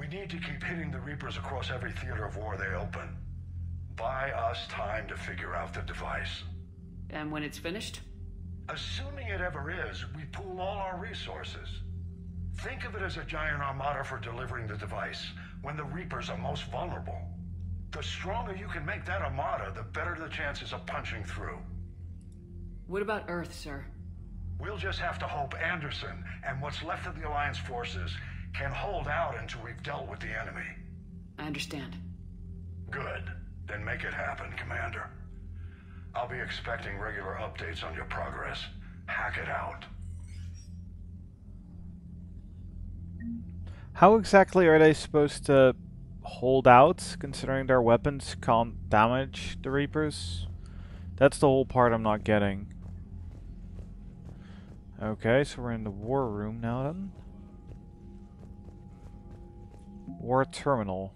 We need to keep hitting the Reapers across every theater of war they open. Buy us time to figure out the device. And when it's finished? Assuming it ever is, we pool all our resources. Think of it as a giant armada for delivering the device, when the Reapers are most vulnerable. The stronger you can make that armada, the better the chances of punching through. What about Earth, sir? We'll just have to hope Anderson and what's left of the Alliance forces can hold out until we've dealt with the enemy. I understand. Good. Then make it happen, Commander. I'll be expecting regular updates on your progress. Hack it out. How exactly are they supposed to hold out, considering their weapons can't damage the Reapers? That's the whole part I'm not getting. Okay, so we're in the war room now then. War terminal.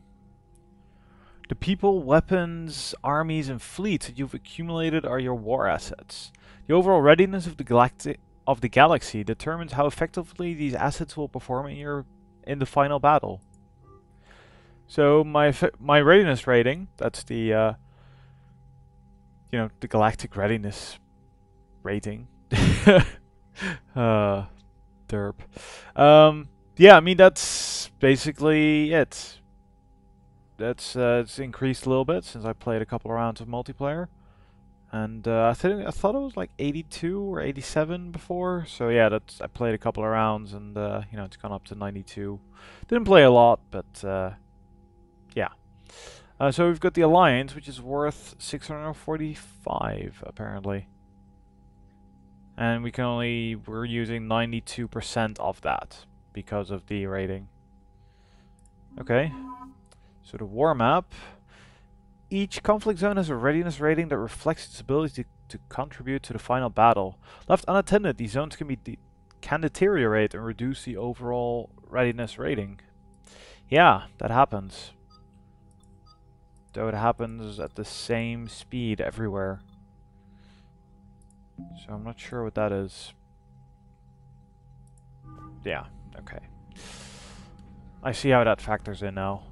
The people, weapons, armies, and fleets that you've accumulated are your war assets. The overall readiness of the galaxy determines how effectively these assets will perform in the final battle. So my readiness rating, that's the the galactic readiness rating. Derp. Yeah, I mean that's basically it. That's it's increased a little bit since I played a couple of rounds of multiplayer, and I thought it was like 82 or 87 before. So yeah, I played a couple of rounds, and it's gone up to 92. Didn't play a lot, but yeah. So we've got the Alliance, which is worth 645 apparently, and we're using 92% of that because of the rating. Okay. So the war map. Each conflict zone has a readiness rating that reflects its ability to contribute to the final battle. Left unattended, these zones can deteriorate and reduce the overall readiness rating. Yeah, that happens. Though it happens at the same speed everywhere. So I'm not sure what that is. Yeah, okay. I see how that factors in now.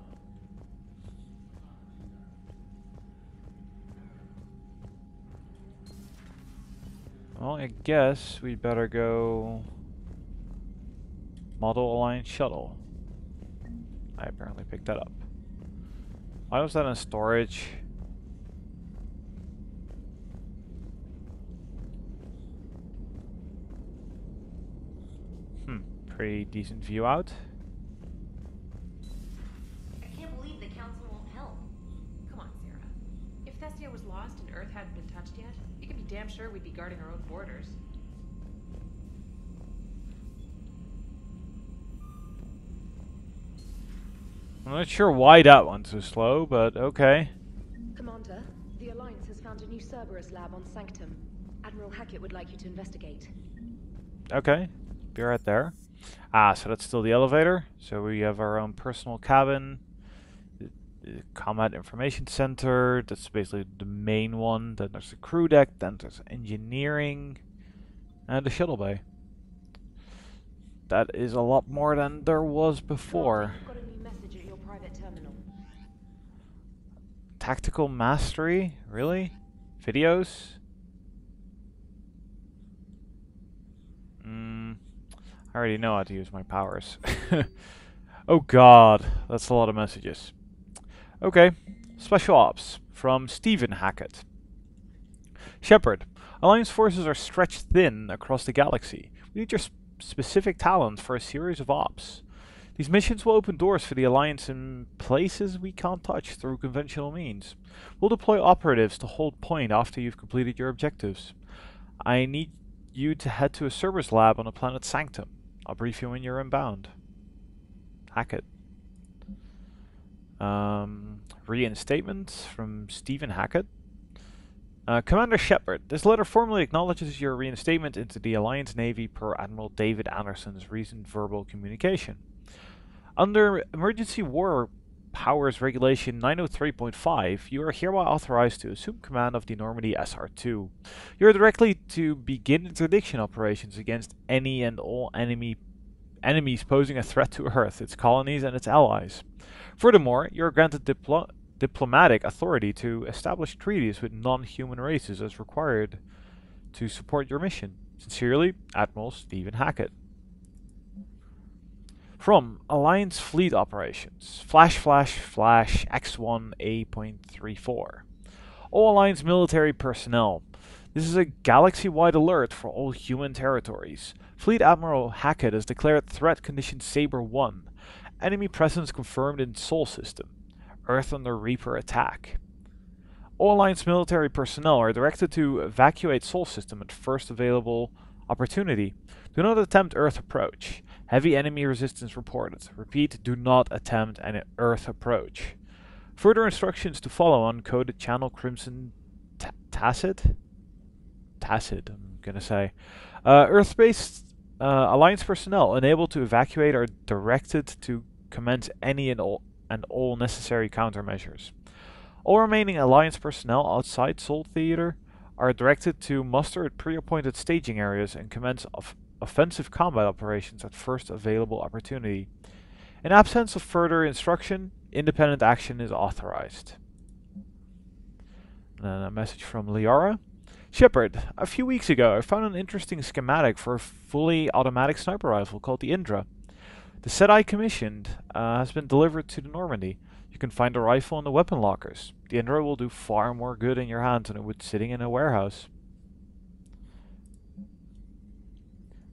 Well, I guess we'd better go Model Alliance Shuttle. I apparently picked that up. Why was that in storage? Pretty decent view out. I can't believe the Council won't help. Come on, Sarah. If Thestia was lost and Earth hadn't been touched yet, you can be damn sure we'd be guarding our own borders. I'm not sure why that one's so slow, but okay. Commander, the Alliance has found a new Cerberus lab on Sanctum. Admiral Hackett would like you to investigate. Okay, be right there. Ah, so that's still the elevator. So we have our own personal cabin. The Combat Information Center, that's basically the main one. Then there's the crew deck, then there's engineering, and the shuttle bay. That is a lot more than there was before. You've got a new message at your private terminal. Tactical mastery? Really? Videos? I already know how to use my powers. Oh god, that's a lot of messages. Okay, Special Ops from Stephen Hackett. Shepard, Alliance forces are stretched thin across the galaxy. We need your specific talent for a series of ops. These missions will open doors for the Alliance in places we can't touch through conventional means. We'll deploy operatives to hold point after you've completed your objectives. I need you to head to a Cerberus lab on the planet Sanctum. I'll brief you when you're inbound. Hackett. Reinstatement from Stephen Hackett. Commander Shepard, this letter formally acknowledges your reinstatement into the Alliance Navy per Admiral David Anderson's recent verbal communication. Under Emergency War Powers Regulation 903.5, you are hereby authorized to assume command of the Normandy SR-2. You are directly to begin interdiction operations against any and all enemy enemies posing a threat to Earth, its colonies, and its allies. Furthermore, you are granted diplomatic authority to establish treaties with non-human races as required to support your mission. Sincerely, Admiral Stephen Hackett. From Alliance Fleet Operations, X1A.34. All Alliance military personnel. This is a galaxy-wide alert for all human territories. Fleet Admiral Hackett has declared Threat Condition Saber 1. Enemy presence confirmed in Sol System. Earth under Reaper attack. All Alliance military personnel are directed to evacuate Sol System at first available opportunity. Do not attempt Earth approach. Heavy enemy resistance reported. Repeat, do not attempt an Earth approach. Further instructions to follow uncoded Channel Crimson Tacit, I'm gonna say. Earth-based Alliance personnel unable to evacuate are directed to commence any and all necessary countermeasures. All remaining Alliance personnel outside Sol Theater are directed to muster at pre-appointed staging areas and commence offensive combat operations at first available opportunity. In absence of further instruction, independent action is authorized. And then a message from Liara. Shepard, a few weeks ago I found an interesting schematic for a fully automatic sniper rifle called the Indra. The set I commissioned has been delivered to the Normandy. You can find the rifle in the weapon lockers. The Indra will do far more good in your hands than it would sitting in a warehouse.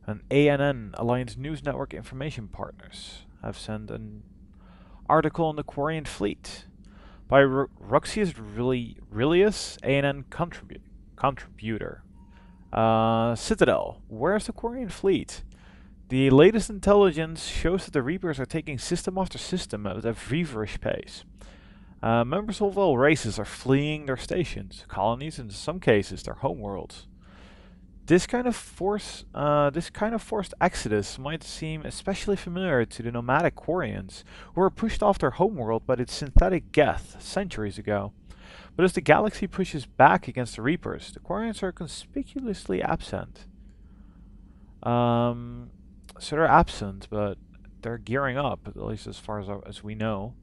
And ANN, Alliance News Network Information Partners, have sent an article on the Quarian fleet by Ruxius Rilius, ANN contributor. Citadel, where's the Quarian fleet? The latest intelligence shows that the Reapers are taking system after system at a feverish pace. Members of all races are fleeing their stations, colonies, and in some cases their homeworlds. This kind of forced exodus might seem especially familiar to the nomadic Quarians, who were pushed off their homeworld by the synthetic Geth centuries ago. But as the galaxy pushes back against the Reapers, the Quarians are conspicuously absent. So they're absent, but they're gearing up, at least as far as we know.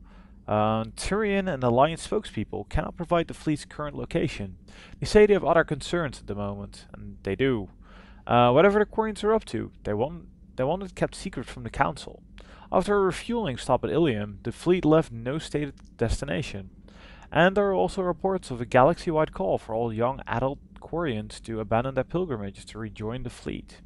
Tyrion and Alliance spokespeople cannot provide the fleet's current location. They say they have other concerns at the moment, and they do. Whatever the Quarians are up to, they want it kept secret from the Council. After a refueling stop at Ilium, the fleet left no stated destination. And there are also reports of a galaxy-wide call for all young adult Quarians to abandon their pilgrimages to rejoin the fleet.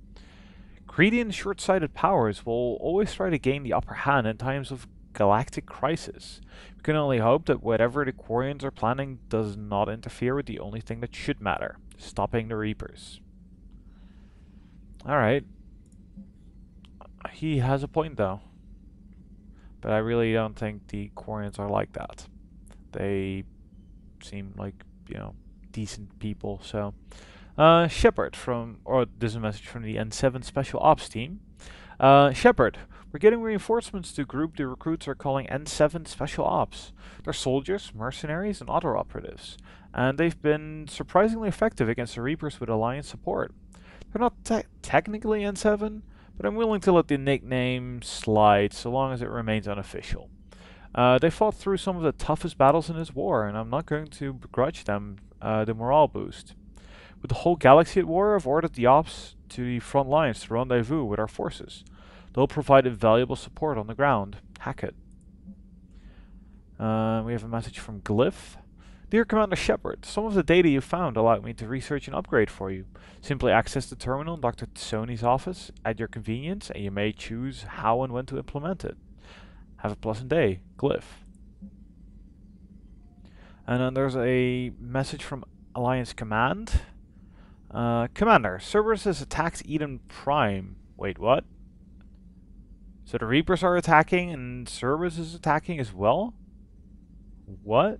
Greedy and short-sighted powers will always try to gain the upper hand in times of galactic crisis. We can only hope that whatever the Quarians are planning does not interfere with the only thing that should matter, stopping the Reapers. Alright. He has a point though. But I really don't think the Quarians are like that. They seem like, decent people, so... Shepard this is a message from the N7 Special Ops team. Shepard, we're getting reinforcements to a group the recruits are calling N7 Special Ops. They're soldiers, mercenaries, and auto operatives, and they've been surprisingly effective against the Reapers with Alliance support. They're not technically N7, but I'm willing to let the nickname slide so long as it remains unofficial. They fought through some of the toughest battles in this war, and I'm not going to begrudge them the morale boost. With the whole galaxy at war, I've ordered the ops to the front lines to rendezvous with our forces. They'll provide invaluable support on the ground. Hackett. We have a message from Glyph. Dear Commander Shepard, some of the data you found allowed me to research an upgrade for you. Simply access the terminal in Dr. Sony's office at your convenience, and you may choose how and when to implement it. Have a pleasant day. Glyph. And then there's a message from Alliance Command. Commander, Cerberus has attacked Eden Prime. Wait, what? So the Reapers are attacking and Cerberus is attacking as well? What?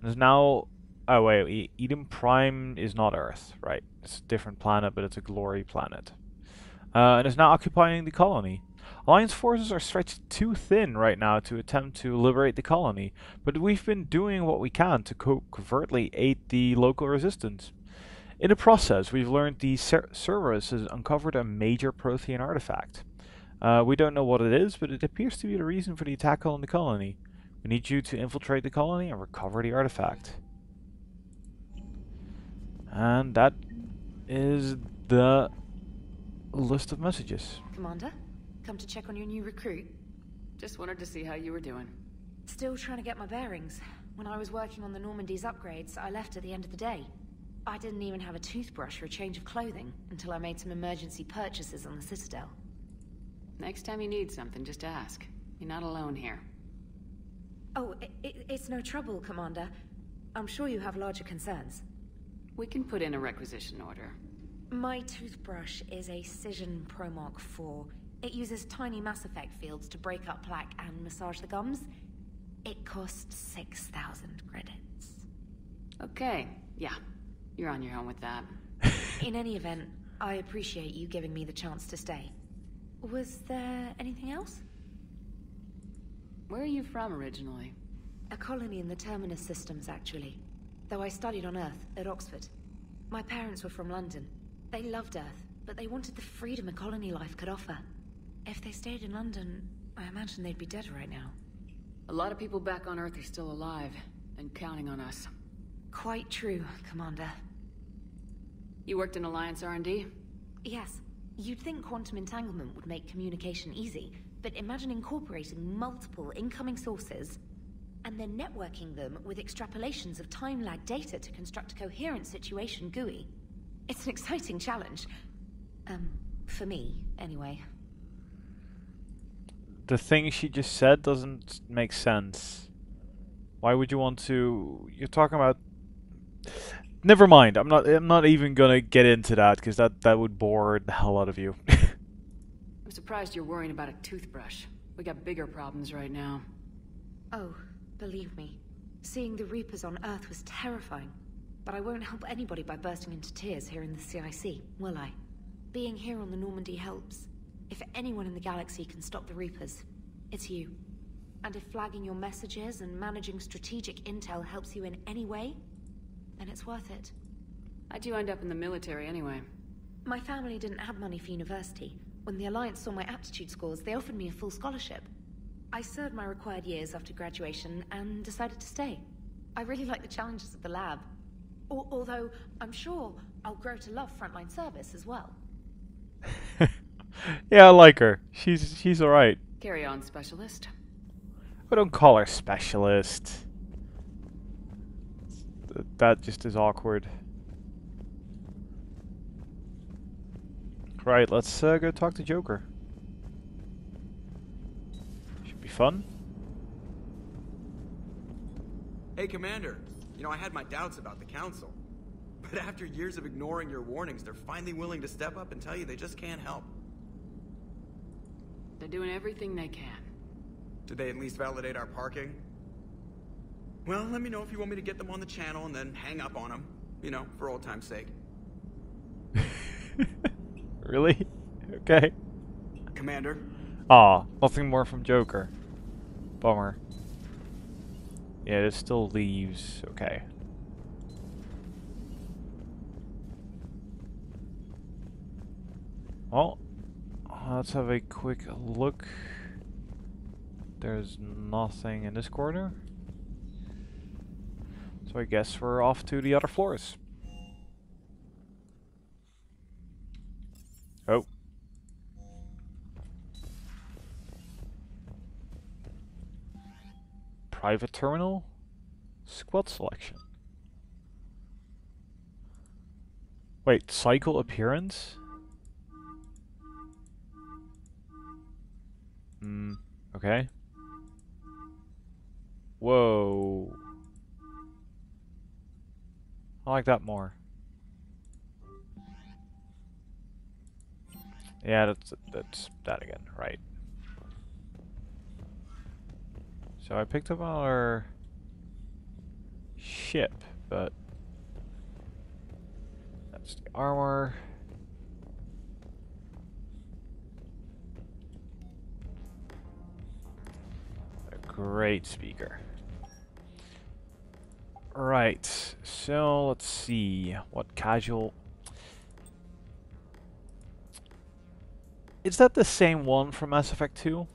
There's now... Oh wait, Eden Prime is not Earth, right? It's a different planet, but it's a glory planet. And is now occupying the colony. Alliance forces are stretched too thin right now to attempt to liberate the colony, but we've been doing what we can to covertly aid the local resistance. In the process, we've learned the Cerberus has uncovered a major Prothean artifact. We don't know what it is, but it appears to be the reason for the attack on the colony. We need you to infiltrate the colony and recover the artifact. And that is the list of messages. Commander, come to check on your new recruit. Just wanted to see how you were doing. Still trying to get my bearings. When I was working on the Normandy's upgrades, I left at the end of the day. I didn't even have a toothbrush or a change of clothing until I made some emergency purchases on the Citadel. Next time you need something, just ask. You're not alone here. Oh, it's no trouble, Commander. I'm sure you have larger concerns. We can put in a requisition order. My toothbrush is a Cision Pro Mark IV. It uses tiny Mass Effect fields to break up plaque and massage the gums. It costs 6,000 credits. Okay, yeah. You're on your own with that. In any event, I appreciate you giving me the chance to stay. Was there anything else? Where are you from originally? A colony in the Terminus systems, actually. Though I studied on Earth, at Oxford. My parents were from London. They loved Earth, but they wanted the freedom a colony life could offer. If they stayed in London, I imagine they'd be dead right now. A lot of people back on Earth are still alive, and counting on us. Quite true, Commander. You worked in Alliance R&D? Yes. You'd think quantum entanglement would make communication easy, but imagine incorporating multiple incoming sources and then networking them with extrapolations of time-lag data to construct a coherent situation GUI. It's an exciting challenge. For me, anyway. The thing she just said doesn't make sense. Why would you want to... You're talking about... Never mind. I'm not even gonna get into that because that would bore the hell out of you. I'm surprised you're worrying about a toothbrush. We got bigger problems right now. Oh, believe me. Seeing the Reapers on Earth was terrifying. But I won't help anybody by bursting into tears here in the CIC, will I? Being here on the Normandy helps. If anyone in the galaxy can stop the Reapers, it's you. And if flagging your messages and managing strategic intel helps you in any way, then it's worth it. How'd you end up in the military anyway? My family didn't have money for university. When the Alliance saw my aptitude scores, they offered me a full scholarship. I served my required years after graduation and decided to stay. I really like the challenges of the lab. Although, I'm sure I'll grow to love frontline service as well. Yeah, I like her. She's alright. Carry on, specialist. I don't call her specialist. That just is awkward. Right, let's go talk to Joker. Should be fun. Hey, Commander. You know, I had my doubts about the Council. But after years of ignoring your warnings, they're finally willing to step up and tell you they just can't help. They're doing everything they can. Did they at least validate our parking? Well, let me know if you want me to get them on the channel and then hang up on them. You know, for old time's sake. Really? Okay. Commander? Aw, nothing more from Joker. Bummer. Yeah, it still leaves. Okay. Well, let's have a quick look. There's nothing in this corner. So I guess we're off to the other floors. Oh. Private terminal? Squad selection. Wait, cycle appearance? Okay. Whoa. I like that more. Yeah, that's that again, right. So I picked up our ship, but that's the armor. A great speaker. Right, so let's see what casual. Is that the same one from Mass Effect 2?